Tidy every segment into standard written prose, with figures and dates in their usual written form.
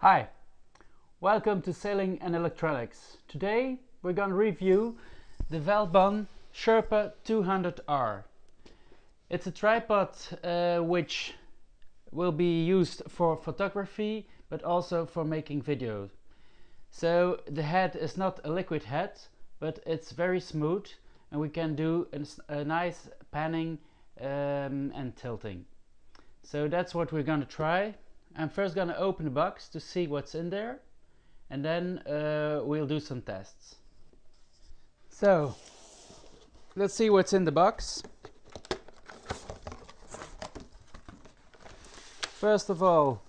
Hi, welcome to Sailing and Electronics. Today we're going to review the Velbon Sherpa 200R. It's a tripod which will be used for photography but also for making videos. So the head is not a liquid head, but it's very smooth and we can do a nice panning and tilting. So that's what we're going to try. I'm first going to open the box to see what's in there, and then we'll do some tests. So let's see what's in the box. First of all,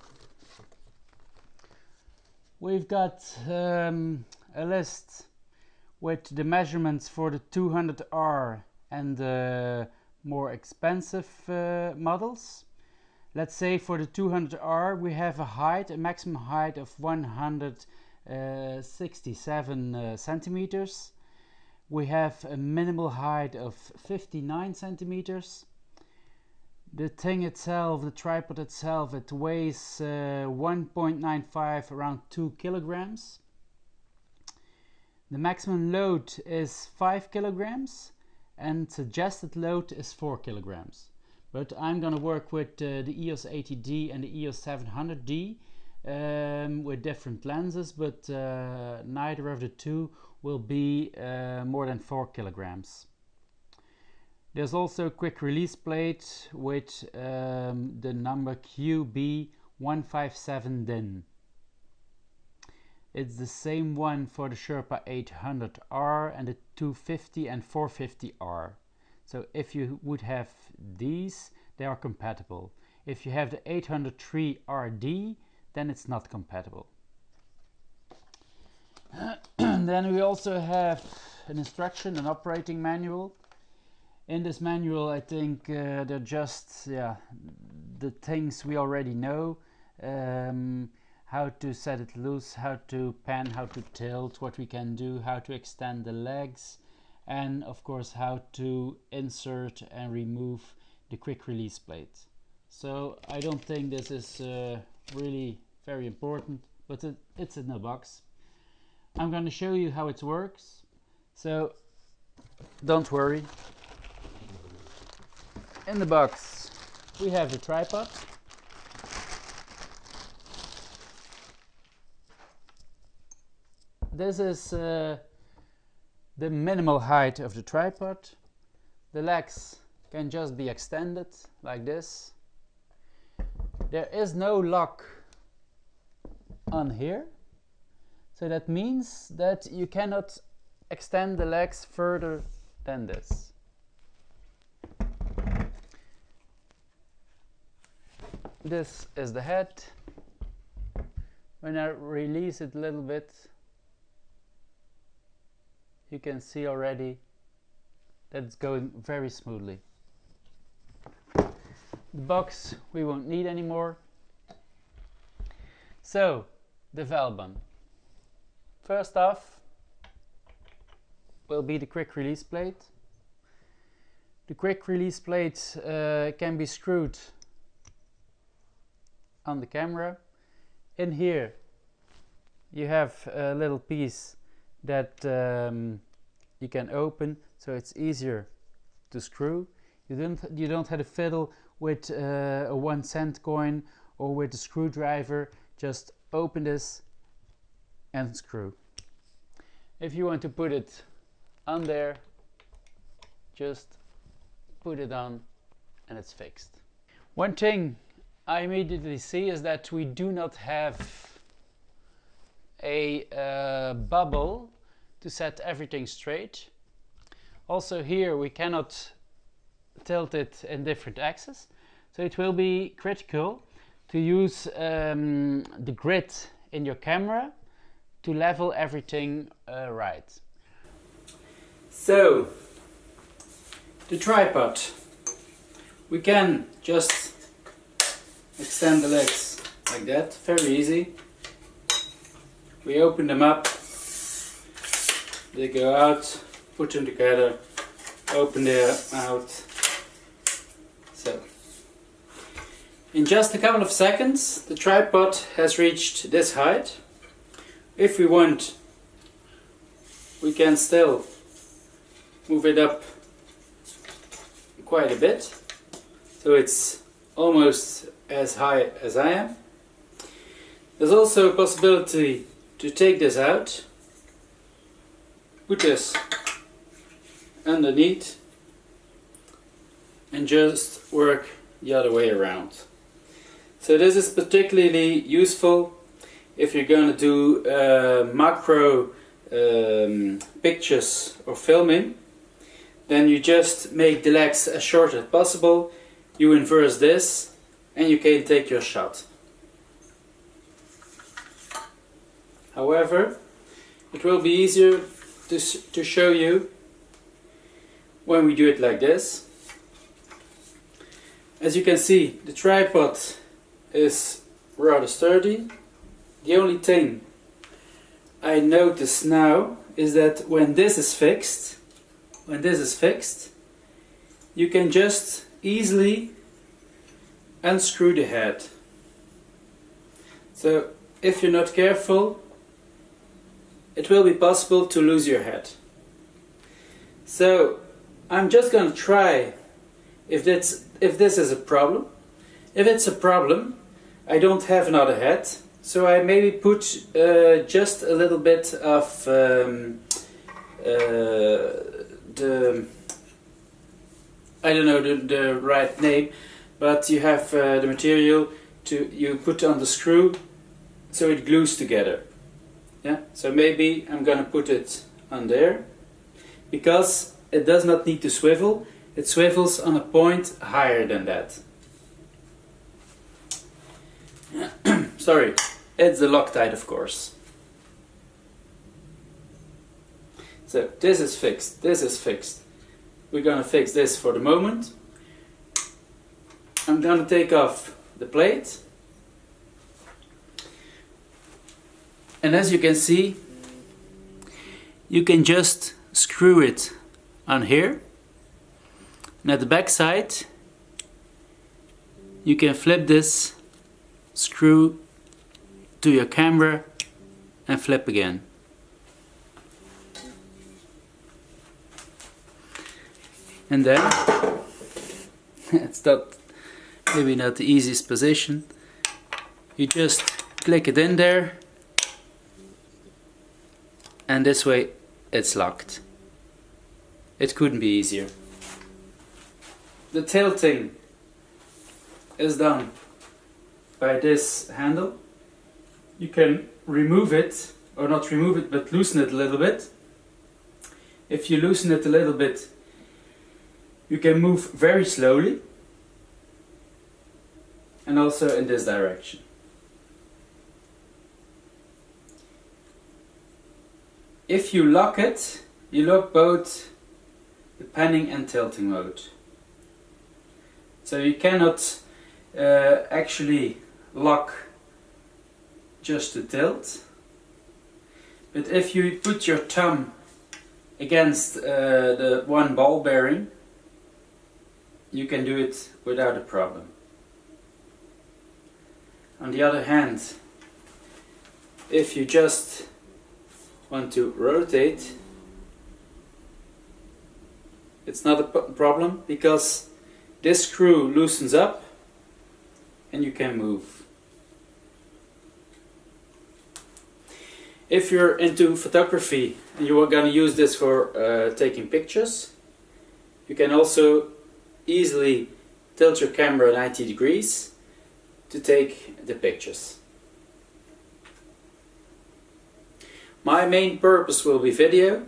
we've got a list with the measurements for the 200R and the more expensive models. Let's say for the 200R we have a maximum height of 167 centimeters. We have a minimal height of 59 centimeters. The thing itself, the tripod itself, it weighs 1.95, around 2 kilograms. The maximum load is 5 kilograms and suggested load is 4 kilograms. But I'm going to work with the EOS 80D and the EOS 700D with different lenses, but neither of the two will be more than 4 kilograms. There's also a quick release plate with the number QB157DIN. It's the same one for the Sherpa 800R and the 250 and 450R. So if you would have these, they are compatible. If you have the 803RD, then it's not compatible. Then we also have an instruction, an operating manual. In this manual, I think they're just the things we already know. How to set it loose, how to pan, how to tilt, what we can do, how to extend the legs, and of course how to insert and remove the quick release plate. So I don't think this is really very important, but it's in the box. I'm going to show you how it works, so don't worry. In the box we have the tripod. This is the minimal height of the tripod. The legs can just be extended like this. There is no lock on here, so that means that you cannot extend the legs further than this. This is the head. When I release it a little bit, you can see already that it's going very smoothly. The box we won't need anymore. So, the Velbon. First off will be the quick release plate. The quick release plate can be screwed on the camera. In here you have a little piece that you can open, so it's easier to screw. You don't have to fiddle with a 1-cent coin or with a screwdriver. Just open this and screw. If you want to put it on there, just put it on and it's fixed. One thing I immediately see is that we do not have a bubble to set everything straight. Also here we cannot tilt it in different axes, so it will be critical to use the grid in your camera to level everything right. So the tripod, we can just extend the legs like that, very easy. We open them up, they go out, put them together, open them out. So In just a couple of seconds the tripod has reached this height. If we want, we can still move it up quite a bit, so it's almost as high as I am. There's also a possibility to take this out, put this underneath and just work the other way around. So this is particularly useful if you're going to do macro pictures or filming. Then you just make the legs as short as possible, you inverse this and you can take your shot. However, it will be easier to show you when we do it like this. As you can see, the tripod is rather sturdy. The only thing I notice now is that when this is fixed, you can just easily unscrew the head. So if you're not careful, it will be possible to lose your head. So I'm just going to try if this is a problem. If it's a problem, I don't have another head, so I maybe put just a little bit of I don't know the right name, but you have the material you put on the screw so it glues together. Yeah, so maybe I'm gonna put it on there, because it does not need to swivel. It swivels on a point higher than that. Sorry, it's the Loctite, of course. So this is fixed, this is fixed. We're gonna fix this for the moment. I'm gonna take off the plate. And as you can see, you can just screw it on here. And at the back side, you can flip this screw to your camera and flip again. And then, it's maybe not the easiest position, you just click it in there, and this way it's locked. It couldn't be easier. The tilting is done by this handle. You can remove it, or not remove it, but loosen it a little bit. If you loosen it a little bit, you can move very slowly, and also in this direction. If you lock it, you lock both the panning and tilting mode. So you cannot actually lock just the tilt. But if you put your thumb against the one ball bearing, you can do it without a problem. On the other hand, if you just want to rotate, it's not a problem, because this screw loosens up and you can move. If you're into photography and you are going to use this for taking pictures, you can also easily tilt your camera 90 degrees to take the pictures. My main purpose will be video,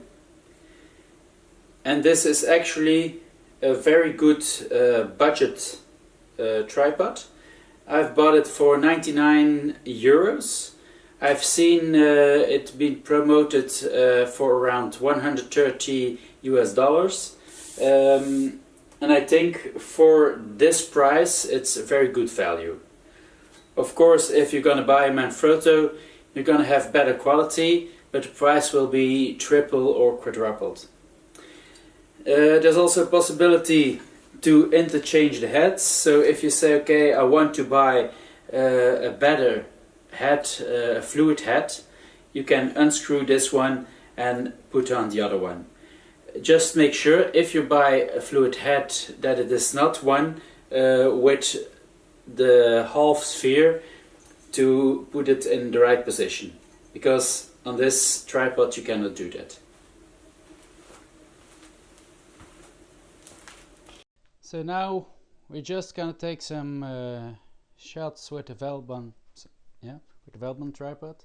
and this is actually a very good budget tripod. I've bought it for 99 euros. I've seen it being promoted for around 130 US dollars. And I think for this price it's a very good value. Of course, if you're going to buy a Manfrotto, you're going to have better quality, but the price will be triple or quadrupled. There's also a possibility to interchange the heads. So if you say, okay, I want to buy a better head, a fluid head, you can unscrew this one and put on the other one. Just make sure if you buy a fluid head that it is not one with the half sphere, to put it in the right position, because on this tripod you cannot do that. So now we're just gonna take some shots with the Velbon, tripod.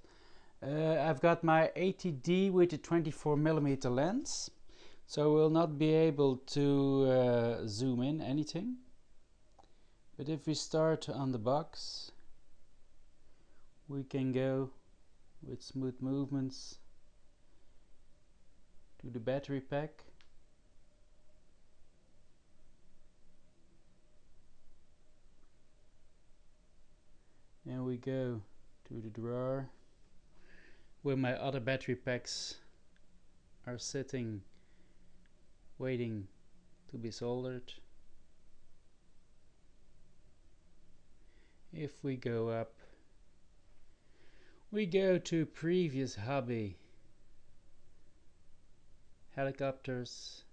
I've got my 80D with a 24mm lens, so we'll not be able to zoom in anything. But if we start on the box, we can go with smooth movements to the battery pack. And we go to the drawer where my other battery packs are sitting, waiting to be soldered. If we go up, we go to previous hobby, helicopters,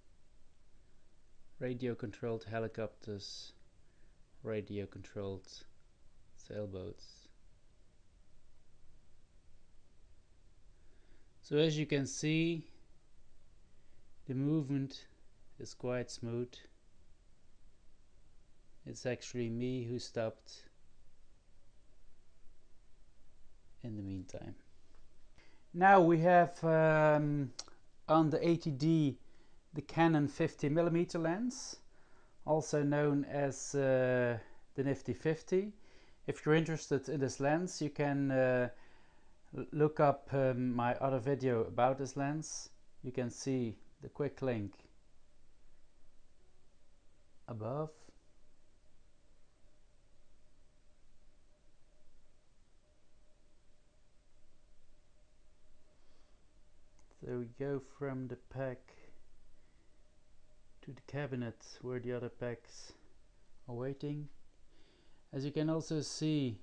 radio controlled helicopters, radio controlled sailboats. So as you can see, the movement is quite smooth. It's actually me who stopped in the meantime. Now we have on the 80D the Canon 50mm lens, also known as the Nifty 50. If you're interested in this lens, you can look up my other video about this lens. You can see the quick link above. So we go from the pack to the cabinet where the other packs are waiting. As you can also see,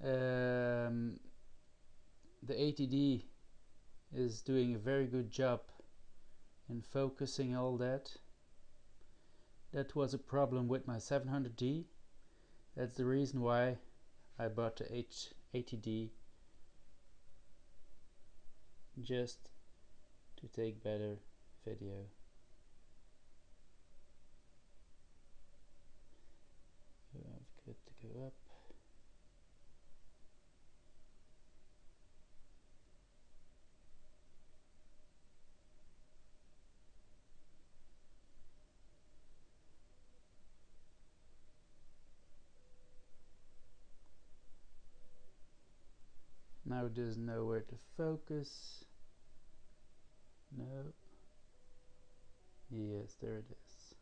the 80D is doing a very good job in focusing all that. That was a problem with my 700D. That's the reason why I bought the 80D, just to take better video. So I've got to go up. Now it doesn't know where to focus. No. Yes, there it is.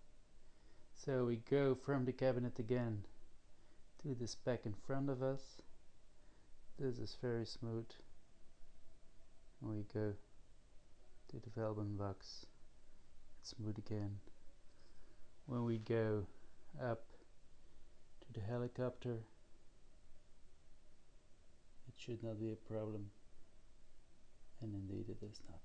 So we go from the cabinet again to this pack in front of us. This is very smooth. And we go to the Velbon box. It's smooth again. When we go up to the helicopter, it should not be a problem, and indeed it is not.